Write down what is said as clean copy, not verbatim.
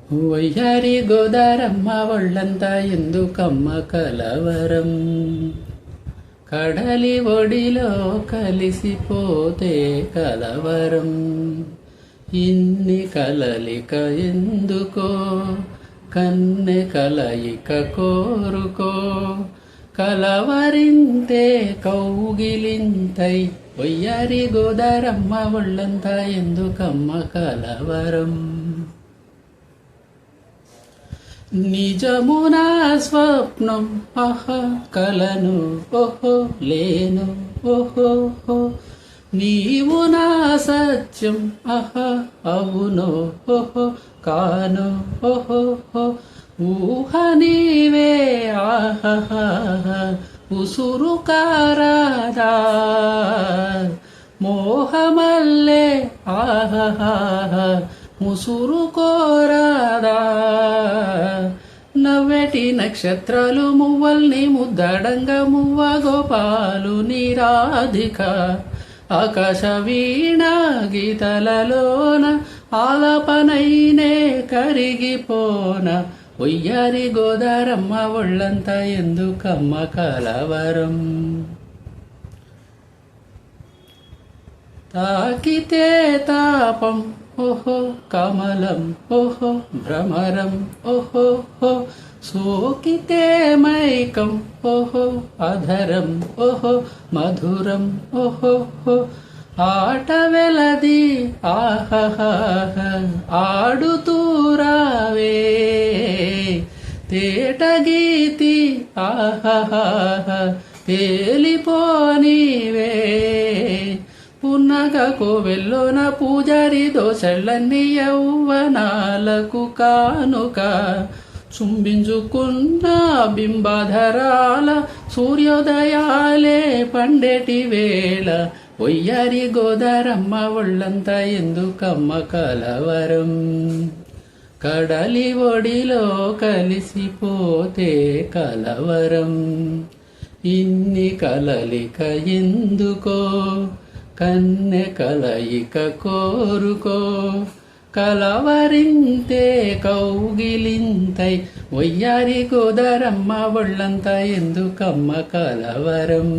వయ్యారి గోదారమ్మ ఒళ్ళంతా ఎందుకమ్మ కలవరం, కడలి ఒడిలో కలిసిపోతే కలవరం, ఇన్ని కలలిక ఎందుకో కన్నె కలయిక కోరుకో, కలవరింతే కౌగిలింతై వయ్యారి గోదారమ్మ ఒళ్ళంతా ఎందుకమ్మ కలవరం. నిజమునా స్వప్నం ఆహా కలను ఓహో లేను ఓహో, నీవు నా సత్యం ఆహా అవునో ఓహో కాను ఓహో, ఊహ నీవే ఆహా ఉసురు కారాదా మోహమల్లే ఆహా ముసురు కోరాదా, నవ్వెటి నక్షత్రాలు మువ్వల్ని ముద్దడంగా మువ్వ గోపాలు నీరాధిక, ఆకాశ వీణ గీతలలోన ఆలపనైనే కరిగిపోన, వయ్యారి గోదారమ్మ ఒళ్ళంతా ఎందుకమ్మ కలవరం. తాకితే తాపం ఓహో కమలం ఓహో భ్రమరం ఓహో, సోకితే మైకం ఓహో అధరం ఓహో మధురం ఓహో, ఆట వెలది ఆహా ఆడుతూ రావే తేట గీతి ఆహా తేలిపోనివే, పున్నగ కోవెల్లోన పూజారి దోసెళ్ళన్ని యౌవనాలకు కానుక, చుంబించుకున్న బింబాధరాల సూర్యోదయాలే పండేటి వేళ, వయ్యారి గోదారమ్మ ఒళ్ళంతా ఎందుకమ్మ కలవరం, కడలి ఒడిలో కలిసిపోతే కలవరం, ఇన్ని కలలిక ఎందుకో కన్నె కలయిక కోరుకో, కలవరింతే కౌగిలింతై వయ్యారి గోదారమ్మ ఒళ్ళంతా ఎందుకమ్మ కలవరం.